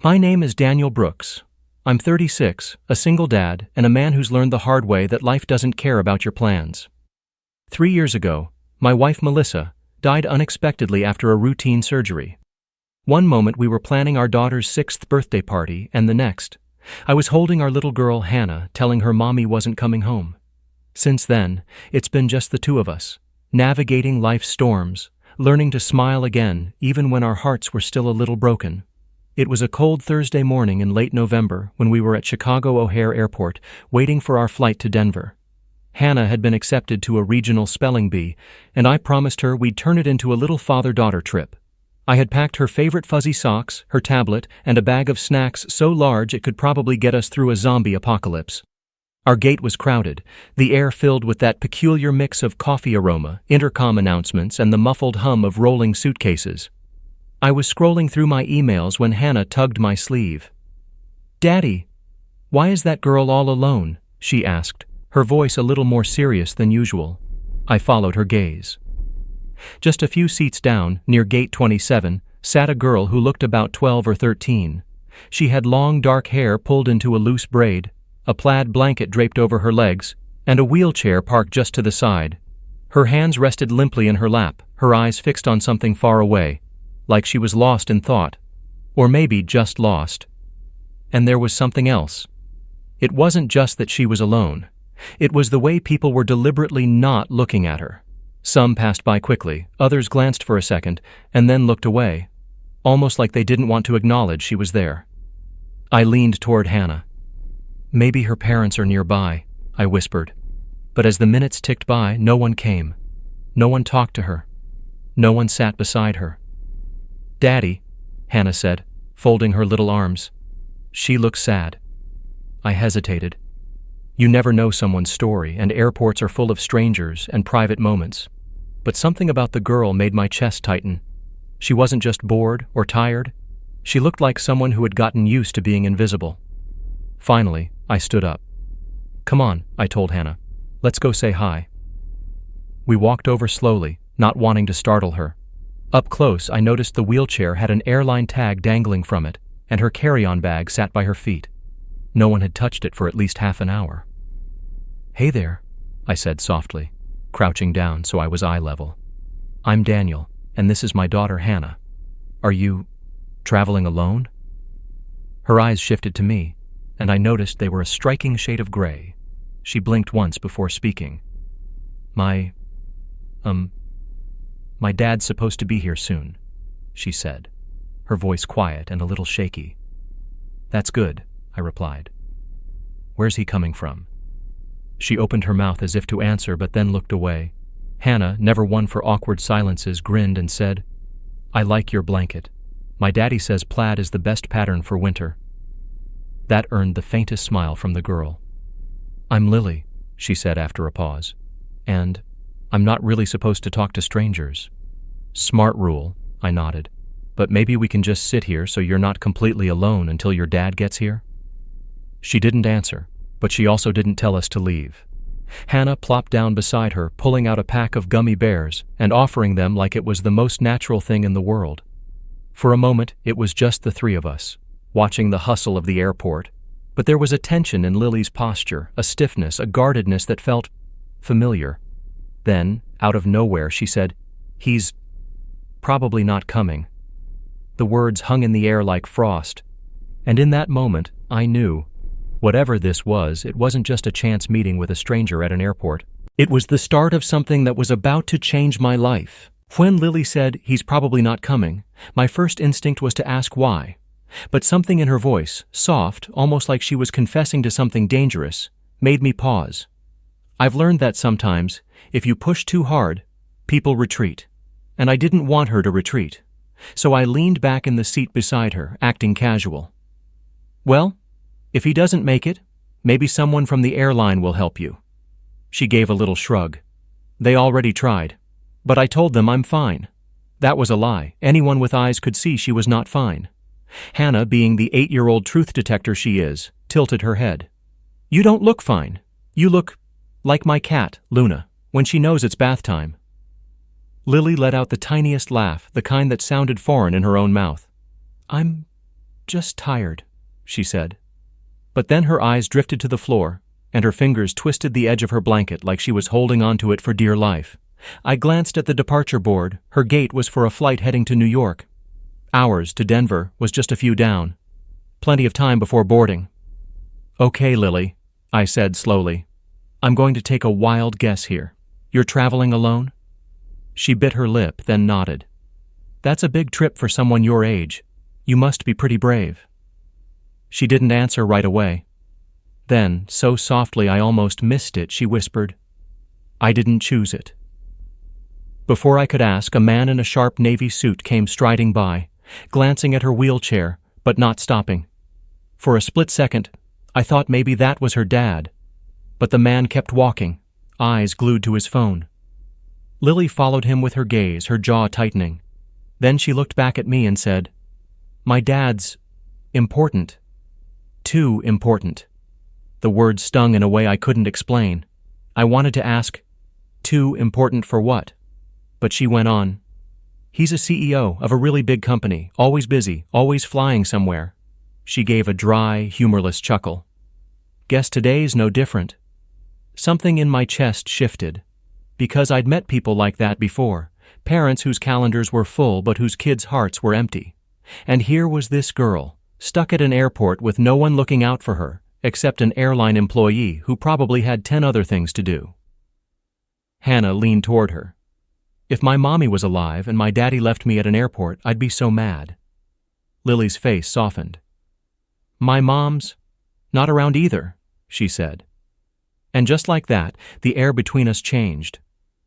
My name is Daniel Brooks. I'm 36, a single dad, and a man who's learned the hard way that life doesn't care about your plans. 3 years ago, my wife Melissa died unexpectedly after a routine surgery. One moment we were planning our daughter's 6th birthday party, and the next, I was holding our little girl Hannah, telling her mommy wasn't coming home. Since then, it's been just the two of us, navigating life's storms, learning to smile again even when our hearts were still a little broken. It was a cold Thursday morning in late November when we were at Chicago O'Hare Airport waiting for our flight to Denver. Hannah had been accepted to a regional spelling bee, and I promised her we'd turn it into a little father-daughter trip. I had packed her favorite fuzzy socks, her tablet, and a bag of snacks so large it could probably get us through a zombie apocalypse. Our gate was crowded, the air filled with that peculiar mix of coffee aroma, intercom announcements, and the muffled hum of rolling suitcases. I was scrolling through my emails when Hannah tugged my sleeve. "Daddy, why is that girl all alone?" she asked, her voice a little more serious than usual. I followed her gaze. Just a few seats down, near gate 27, sat a girl who looked about 12 or 13. She had long dark hair pulled into a loose braid, a plaid blanket draped over her legs, and a wheelchair parked just to the side. Her hands rested limply in her lap, her eyes fixed on something far away, like she was lost in thought, or maybe just lost. And there was something else. It wasn't just that she was alone. It was the way people were deliberately not looking at her. Some passed by quickly, others glanced for a second, and then looked away, almost like they didn't want to acknowledge she was there. I leaned toward Hannah. "Maybe her parents are nearby," I whispered. But as the minutes ticked by, no one came. No one talked to her. No one sat beside her. "Daddy," Hannah said, folding her little arms. She looked sad. I hesitated. You never know someone's story, and airports are full of strangers and private moments. But something about the girl made my chest tighten. She wasn't just bored or tired. She looked like someone who had gotten used to being invisible. Finally, I stood up. "Come on," I told Hannah. "Let's go say hi." We walked over slowly, not wanting to startle her. Up close, I noticed the wheelchair had an airline tag dangling from it, and her carry-on bag sat by her feet. No one had touched it for at least half an hour. "Hey there," I said softly, crouching down so I was eye level. "I'm Daniel, and this is my daughter Hannah. Are you traveling alone?" Her eyes shifted to me, and I noticed they were a striking shade of gray. She blinked once before speaking. My dad's supposed to be here soon," she said, her voice quiet and a little shaky. "That's good," I replied. "Where's he coming from?" She opened her mouth as if to answer, but then looked away. Hannah, never one for awkward silences, grinned and said, "I like your blanket. My daddy says plaid is the best pattern for winter." That earned the faintest smile from the girl. "I'm Lily," she said after a pause, "and I'm not really supposed to talk to strangers." "Smart rule," I nodded. "But maybe we can just sit here so you're not completely alone until your dad gets here?" She didn't answer, but she also didn't tell us to leave. Hannah plopped down beside her, pulling out a pack of gummy bears and offering them like it was the most natural thing in the world. For a moment, it was just the three of us, watching the hustle of the airport, but there was a tension in Lily's posture, a stiffness, a guardedness that felt familiar. Then, out of nowhere, she said, "He's probably not coming." The words hung in the air like frost, and in that moment, I knew, whatever this was, it wasn't just a chance meeting with a stranger at an airport. It was the start of something that was about to change my life. When Lily said, "He's probably not coming," my first instinct was to ask why. But something in her voice, soft, almost like she was confessing to something dangerous, made me pause. I've learned that sometimes, if you push too hard, people retreat. And I didn't want her to retreat. So I leaned back in the seat beside her, acting casual. "Well, if he doesn't make it, maybe someone from the airline will help you." She gave a little shrug. "They already tried. But I told them I'm fine." That was a lie. Anyone with eyes could see she was not fine. Hannah, being the 8-year-old truth detector she is, tilted her head. "You don't look fine. You look like my cat, Luna, when she knows it's bath time." Lily let out the tiniest laugh, the kind that sounded foreign in her own mouth. "I'm just tired," she said. But then her eyes drifted to the floor, and her fingers twisted the edge of her blanket like she was holding onto it for dear life. I glanced at the departure board. Her gate was for a flight heading to New York. Ours to Denver was just a few down. Plenty of time before boarding. "Okay, Lily," I said slowly. "I'm going to take a wild guess here. You're traveling alone?" She bit her lip, then nodded. "That's a big trip for someone your age. You must be pretty brave." She didn't answer right away. Then, so softly I almost missed it, she whispered, "I didn't choose it." Before I could ask, a man in a sharp navy suit came striding by, glancing at her wheelchair, but not stopping. For a split second, I thought maybe that was her dad. But the man kept walking, eyes glued to his phone. Lily followed him with her gaze, her jaw tightening. Then she looked back at me and said, "My dad's important. Too important." The word stung in a way I couldn't explain. I wanted to ask, too important for what? But she went on. "He's a CEO of a really big company, always busy, always flying somewhere." She gave a dry, humorless chuckle. "Guess today's no different." Something in my chest shifted. Because I'd met people like that before, parents whose calendars were full but whose kids' hearts were empty. And here was this girl, stuck at an airport with no one looking out for her, except an airline employee who probably had 10 other things to do. Hannah leaned toward her. "If my mommy was alive and my daddy left me at an airport, I'd be so mad." Lily's face softened. "My mom's not around either," she said. And just like that, the air between us changed.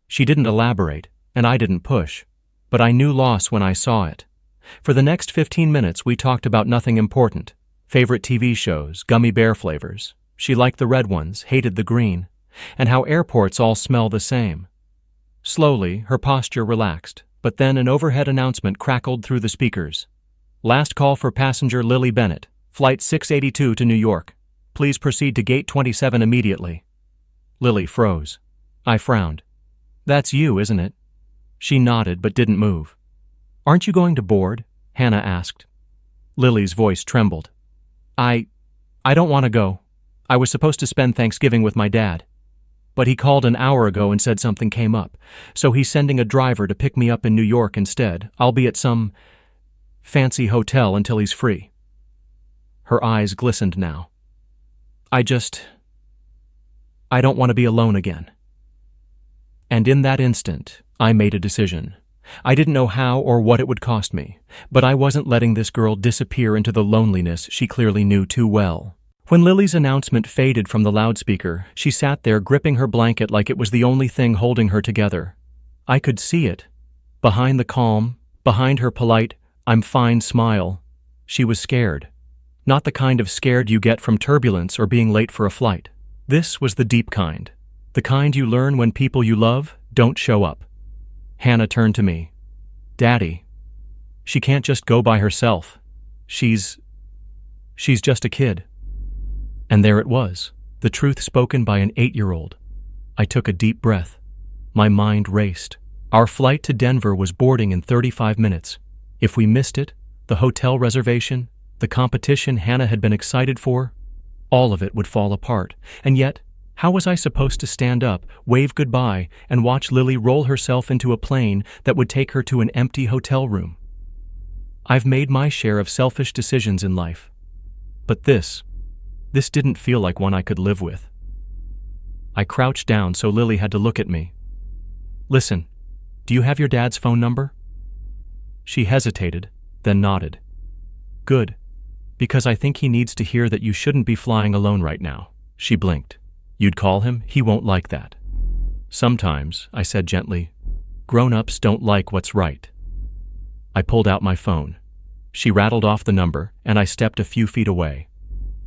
She didn't elaborate, and I didn't push, but I knew loss when I saw it. For the next 15 minutes, we talked about nothing important. Favorite TV shows, gummy bear flavors. She liked the red ones, hated the green, and how airports all smell the same. Slowly, her posture relaxed, but then an overhead announcement crackled through the speakers. "Last call for passenger Lily Bennett, Flight 682 to New York. Please proceed to Gate 27 immediately." Lily froze. I frowned. "That's you, isn't it?" She nodded but didn't move. "Aren't you going to board?" Hannah asked. Lily's voice trembled. I don't want to go. I was supposed to spend Thanksgiving with my dad. But he called an hour ago and said something came up, so he's sending a driver to pick me up in New York instead. I'll be at some fancy hotel until he's free." Her eyes glistened now. I don't want to be alone again." And in that instant, I made a decision. I didn't know how or what it would cost me, but I wasn't letting this girl disappear into the loneliness she clearly knew too well. When Lily's announcement faded from the loudspeaker, she sat there gripping her blanket like it was the only thing holding her together. I could see it. Behind the calm, behind her polite, "I'm fine" smile, she was scared. Not the kind of scared you get from turbulence or being late for a flight. This was the deep kind. The kind you learn when people you love don't show up. Hannah turned to me. "Daddy, she can't just go by herself. She's just a kid." And there it was, the truth spoken by an 8-year-old. I took a deep breath. My mind raced. Our flight to Denver was boarding in 35 minutes. If we missed it, the hotel reservation, the competition Hannah had been excited for, all of it would fall apart. And yet, how was I supposed to stand up, wave goodbye, and watch Lily roll herself into a plane that would take her to an empty hotel room? I've made my share of selfish decisions in life. But this didn't feel like one I could live with. I crouched down so Lily had to look at me. "Listen, do you have your dad's phone number?" She hesitated, then nodded. "Good, because I think he needs to hear that you shouldn't be flying alone right now." She blinked. "You'd call him? He won't like that." "Sometimes," I said gently, "grown-ups don't like what's right." I pulled out my phone. She rattled off the number, and I stepped a few feet away.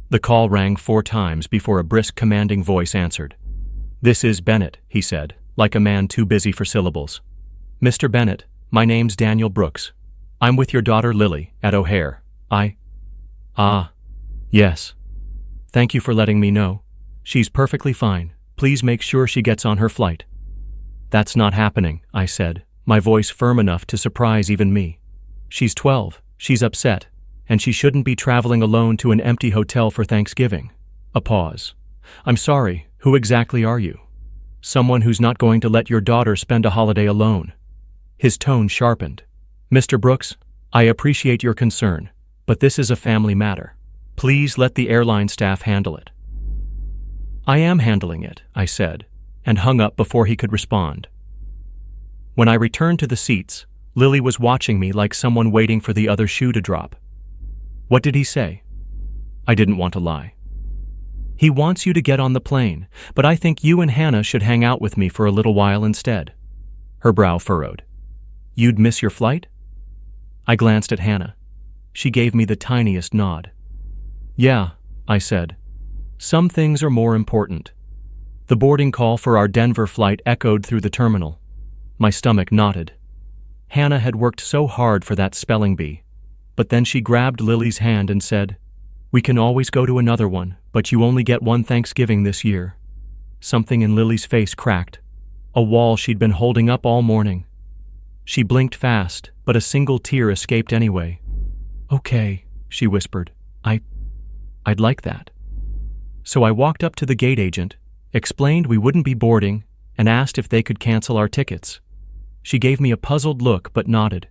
The call rang 4 times before a brisk, commanding voice answered. "This is Bennett," he said, like a man too busy for syllables. "Mr. Bennett, my name's Daniel Brooks. I'm with your daughter Lily at O'Hare. Ah, yes. Thank you for letting me know. She's perfectly fine. Please make sure she gets on her flight." "That's not happening," I said, my voice firm enough to surprise even me. "She's 12. She's upset. And she shouldn't be traveling alone to an empty hotel for Thanksgiving. A pause. I'm sorry, who exactly are you? Someone who's not going to let your daughter spend a holiday alone. His tone sharpened. Mr. Brooks, I appreciate your concern, but this is a family matter. Please let the airline staff handle it. I am handling it, I said, and hung up before he could respond. When I returned to the seats, Lily was watching me like someone waiting for the other shoe to drop. What did he say? I didn't want to lie. He wants you to get on the plane, but I think you and Hannah should hang out with me for a little while instead. Her brow furrowed. You'd miss your flight? I glanced at Hannah. She gave me the tiniest nod. Yeah, I said. Some things are more important. The boarding call for our Denver flight echoed through the terminal. My stomach knotted. Hannah had worked so hard for that spelling bee. But then she grabbed Lily's hand and said, We can always go to another one, but you only get one Thanksgiving this year. Something in Lily's face cracked. A wall she'd been holding up all morning. She blinked fast, but a single tear escaped anyway. Okay, she whispered. I'd like that. So I walked up to the gate agent, explained we wouldn't be boarding, and asked if they could cancel our tickets. She gave me a puzzled look but nodded.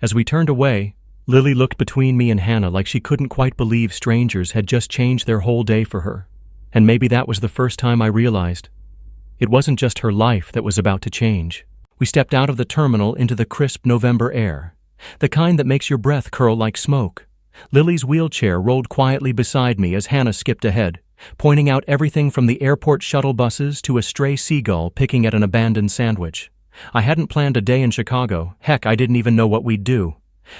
As we turned away, Lily looked between me and Hannah like she couldn't quite believe strangers had just changed their whole day for her. And maybe that was the first time I realized. It wasn't just her life that was about to change. We stepped out of the terminal into the crisp November air, the kind that makes your breath curl like smoke. Lily's wheelchair rolled quietly beside me as Hannah skipped ahead, pointing out everything from the airport shuttle buses to a stray seagull picking at an abandoned sandwich. I hadn't planned a day in Chicago. Heck, I didn't even know what we'd do.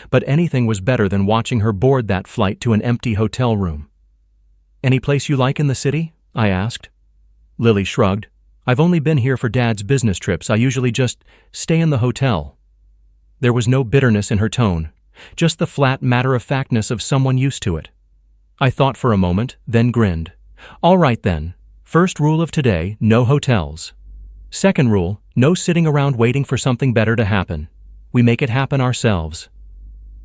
But anything was better than watching her board that flight to an empty hotel room. Any place you like in the city? I asked. Lily shrugged. I've only been here for Dad's business trips. I usually just stay in the hotel. There was no bitterness in her tone, just the flat matter-of-factness of someone used to it. I thought for a moment, then grinned. All right then. First rule of today, no hotels. Second rule, no sitting around waiting for something better to happen. We make it happen ourselves.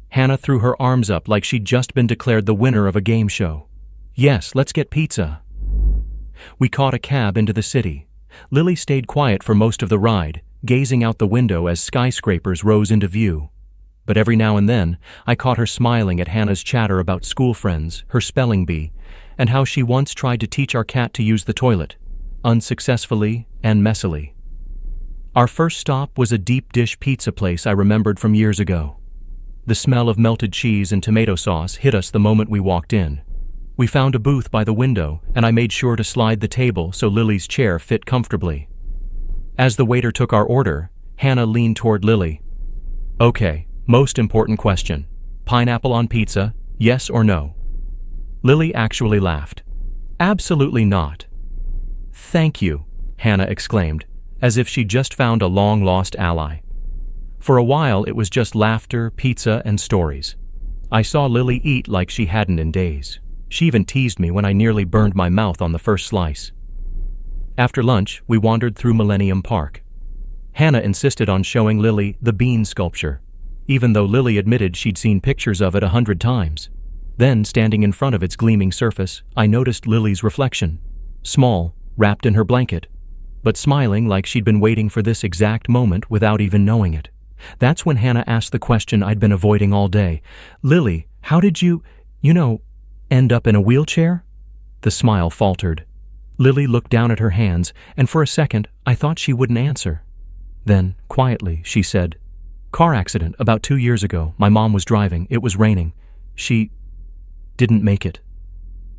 Hannah threw her arms up like she'd just been declared the winner of a game show. Yes, let's get pizza. We caught a cab into the city. Lily stayed quiet for most of the ride, gazing out the window as skyscrapers rose into view. But every now and then, I caught her smiling at Hannah's chatter about school friends, her spelling bee, and how she once tried to teach our cat to use the toilet, unsuccessfully and messily. Our first stop was a deep dish pizza place I remembered from years ago. The smell of melted cheese and tomato sauce hit us the moment we walked in. We found a booth by the window, and I made sure to slide the table so Lily's chair fit comfortably. As the waiter took our order, Hannah leaned toward Lily. Okay, most important question. Pineapple on pizza, yes or no? Lily actually laughed. Absolutely not. Thank you, Hannah exclaimed, as if she'd just found a long-lost ally. For a while, it was just laughter, pizza, and stories. I saw Lily eat like she hadn't in days. She even teased me when I nearly burned my mouth on the first slice. After lunch, we wandered through Millennium Park. Hannah insisted on showing Lily the bean sculpture, even though Lily admitted she'd seen pictures of it 100 times. Then, standing in front of its gleaming surface, I noticed Lily's reflection. Small, wrapped in her blanket, but smiling like she'd been waiting for this exact moment without even knowing it. That's when Hannah asked the question I'd been avoiding all day. Lily, how did you end up in a wheelchair? The smile faltered. Lily looked down at her hands, and for a second, I thought she wouldn't answer. Then, quietly, she said, Car accident about 2 years ago. My mom was driving. It was raining. She didn't make it.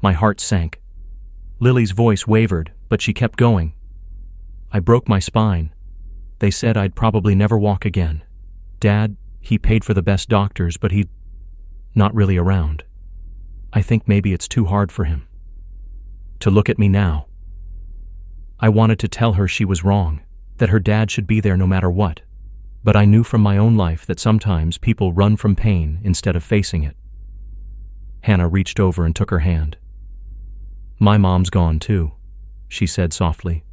My heart sank. Lily's voice wavered, but she kept going. I broke my spine. They said I'd probably never walk again. Dad, he paid for the best doctors, but he's not really around. I think maybe it's too hard for him to look at me now. I wanted to tell her she was wrong, that her dad should be there no matter what. But I knew from my own life that sometimes people run from pain instead of facing it. Hannah reached over and took her hand. My mom's gone too, she said softly.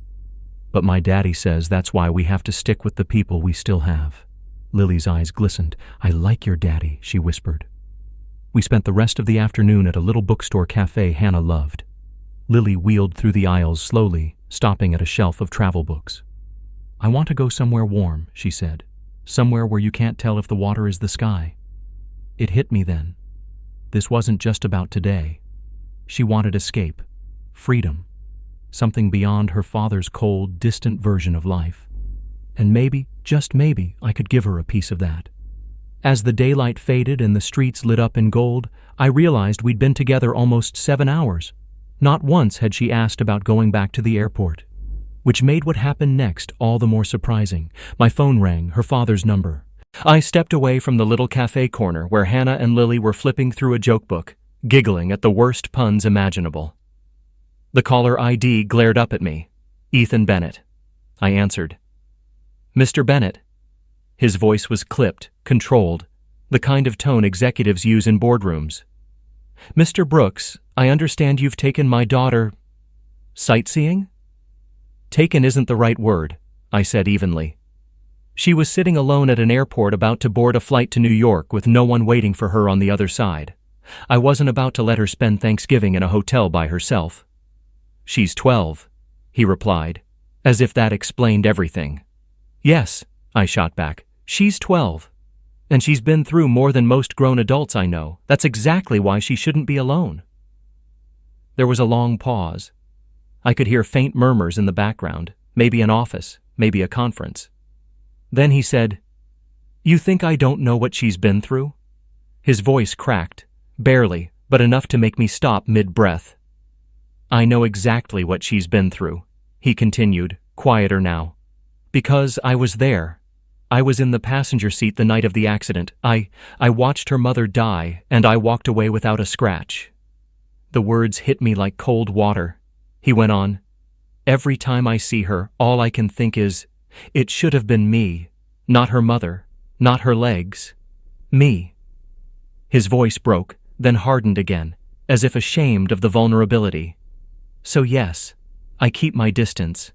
But my daddy says that's why we have to stick with the people we still have. Lily's eyes glistened. I like your daddy, she whispered. We spent the rest of the afternoon at a little bookstore cafe Hannah loved. Lily wheeled through the aisles slowly, stopping at a shelf of travel books. "I want to go somewhere warm," she said. "Somewhere where you can't tell if the water is the sky." It hit me then. This wasn't just about today. She wanted escape, freedom, something beyond her father's cold, distant version of life. And maybe, just maybe, I could give her a piece of that. As the daylight faded and the streets lit up in gold, I realized we'd been together almost 7 hours. Not once had she asked about going back to the airport. Which made what happened next all the more surprising. My phone rang, her father's number. I stepped away from the little cafe corner where Hannah and Lily were flipping through a joke book, giggling at the worst puns imaginable. The caller ID glared up at me. "Ethan Bennett." I answered. "Mr. Bennett." His voice was clipped, controlled, the kind of tone executives use in boardrooms. "Mr. Brooks, I understand you've taken my daughter sightseeing?" "Taken isn't the right word," I said evenly. She was sitting alone at an airport about to board a flight to New York with no one waiting for her on the other side. I wasn't about to let her spend Thanksgiving in a hotel by herself. "She's 12, he replied, as if that explained everything. "Yes," I shot back, "she's 12. And she's been through more than most grown adults I know. That's exactly why she shouldn't be alone." There was a long pause. I could hear faint murmurs in the background, maybe an office, maybe a conference. Then he said, "You think I don't know what she's been through?" His voice cracked, barely, but enough to make me stop mid-breath. "I know exactly what she's been through," he continued, quieter now. "Because I was there. I was in the passenger seat the night of the accident. I watched her mother die, and I walked away without a scratch." The words hit me like cold water. He went on, "Every time I see her, all I can think is, it should have been me, not her mother, not her legs. Me." His voice broke, then hardened again, as if ashamed of the vulnerability. "So yes, I keep my distance.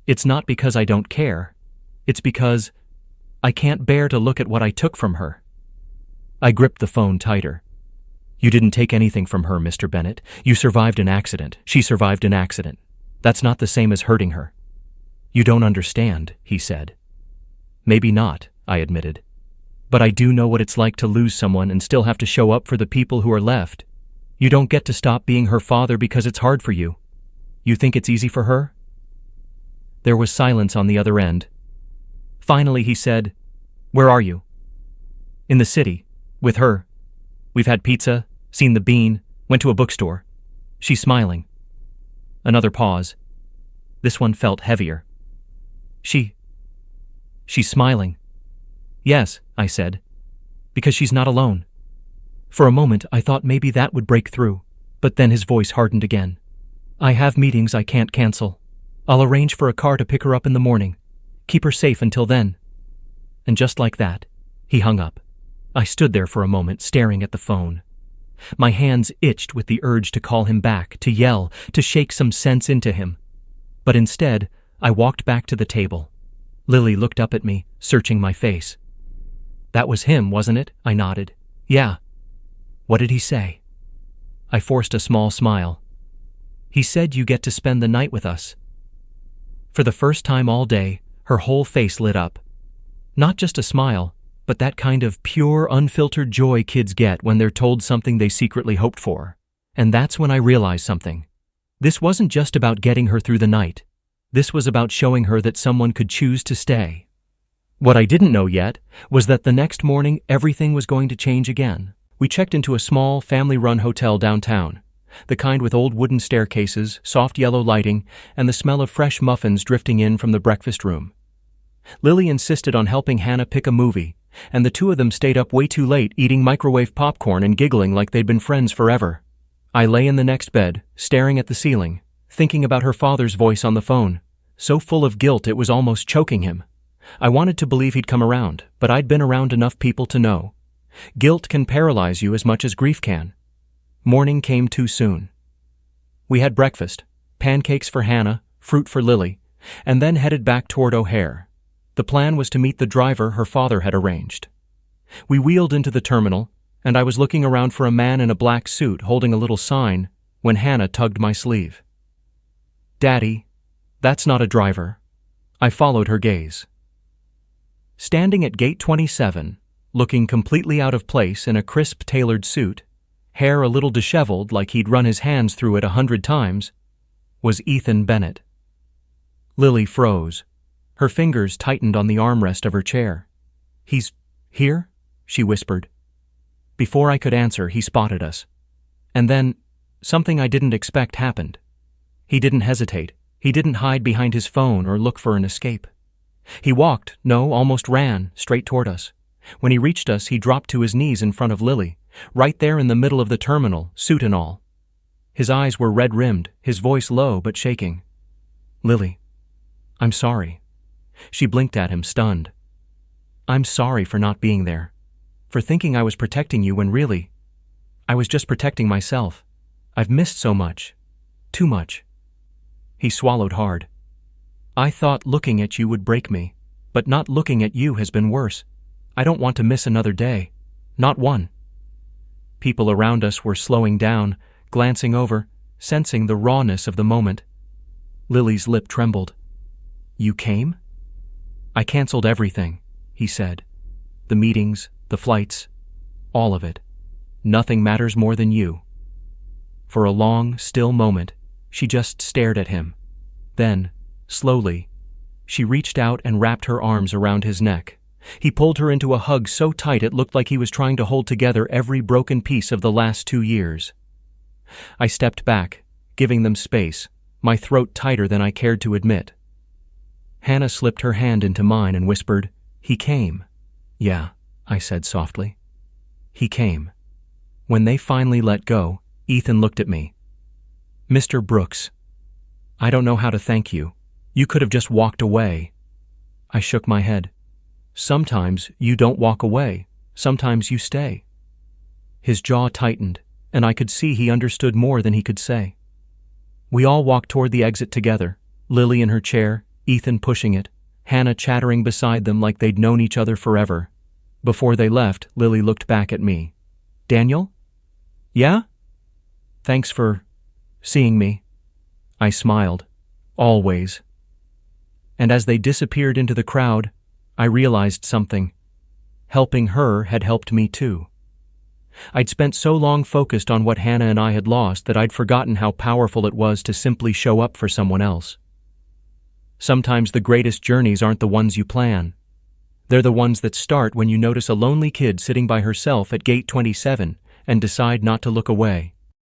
It's not because I don't care. It's because I can't bear to look at what I took from her." I gripped the phone tighter. "You didn't take anything from her, Mr. Bennett. You survived an accident. She survived an accident. That's not the same as hurting her." "You don't understand," he said. "Maybe not," I admitted. "But I do know what it's like to lose someone and still have to show up for the people who are left. You don't get to stop being her father because it's hard for you. You think it's easy for her?" There was silence on the other end. Finally he said, "Where are you?" "In the city. With her. We've had pizza, seen the Bean, went to a bookstore. She's smiling." Another pause. This one felt heavier. She's smiling." "Yes," I said, "because she's not alone." For a moment I thought maybe that would break through, but then his voice hardened again. "I have meetings I can't cancel. I'll arrange for a car to pick her up in the morning. Keep her safe until then." And just like that, he hung up. I stood there for a moment, staring at the phone. My hands itched with the urge to call him back, to yell, to shake some sense into him. But instead, I walked back to the table. Lily looked up at me, searching my face. "That was him, wasn't it?" I nodded. "Yeah." "What did he say?" I forced a small smile. "He said you get to spend the night with us." For the first time all day, her whole face lit up. Not just a smile, but that kind of pure, unfiltered joy kids get when they're told something they secretly hoped for. And that's when I realized something. This wasn't just about getting her through the night. This was about showing her that someone could choose to stay. What I didn't know yet was that the next morning everything was going to change again. We checked into a small, family-run hotel downtown, the kind with old wooden staircases, soft yellow lighting, and the smell of fresh muffins drifting in from the breakfast room. Lily insisted on helping Hannah pick a movie, and the two of them stayed up way too late eating microwave popcorn and giggling like they'd been friends forever. I lay in the next bed, staring at the ceiling, thinking about her father's voice on the phone, so full of guilt it was almost choking him. I wanted to believe he'd come around, but I'd been around enough people to know. Guilt can paralyze you as much as grief can. Morning came too soon. We had breakfast, pancakes for Hannah, fruit for Lily, and then headed back toward O'Hare. The plan was to meet the driver her father had arranged. We wheeled into the terminal, and I was looking around for a man in a black suit holding a little sign when Hannah tugged my sleeve. "Daddy, that's not a driver." I followed her gaze. Standing at gate 27, looking completely out of place in a crisp tailored suit, hair a little disheveled like he'd run his hands through it 100 times, was Ethan Bennett. Lily froze. Her fingers tightened on the armrest of her chair. "He's here?" she whispered. Before I could answer, he spotted us. And then, something I didn't expect happened. He didn't hesitate. He didn't hide behind his phone or look for an escape. He walked, almost ran, straight toward us. When he reached us, he dropped to his knees in front of Lily, right there in the middle of the terminal, suit and all. His eyes were red-rimmed, his voice low but shaking. "Lily, I'm sorry." She blinked at him, stunned. "I'm sorry for not being there, for thinking I was protecting you when really, I was just protecting myself. I've missed so much. Too much." He swallowed hard. "I thought looking at you would break me, but not looking at you has been worse. I don't want to miss another day. Not one." People around us were slowing down, glancing over, sensing the rawness of the moment. Lily's lip trembled. "You came?" "I canceled everything," he said. "The meetings, the flights, all of it. Nothing matters more than you." For a long, still moment, she just stared at him. Then, slowly, she reached out and wrapped her arms around his neck. He pulled her into a hug so tight it looked like he was trying to hold together every broken piece of the last 2 years. I stepped back, giving them space, my throat tighter than I cared to admit. Hannah slipped her hand into mine and whispered, "He came." "Yeah," I said softly. "He came." When they finally let go, Ethan looked at me. "Mr. Brooks, I don't know how to thank you. You could have just walked away." I shook my head. "Sometimes you don't walk away. Sometimes you stay." His jaw tightened, and I could see he understood more than he could say. We all walked toward the exit together, Lily in her chair, Ethan pushing it, Hannah chattering beside them like they'd known each other forever. Before they left, Lily looked back at me. "Daniel?" "Yeah?" "Thanks for seeing me." I smiled. "Always." And as they disappeared into the crowd, I realized something. Helping her had helped me too. I'd spent so long focused on what Hannah and I had lost that I'd forgotten how powerful it was to simply show up for someone else. Sometimes the greatest journeys aren't the ones you plan. They're the ones that start when you notice a lonely kid sitting by herself at gate 27 and decide not to look away.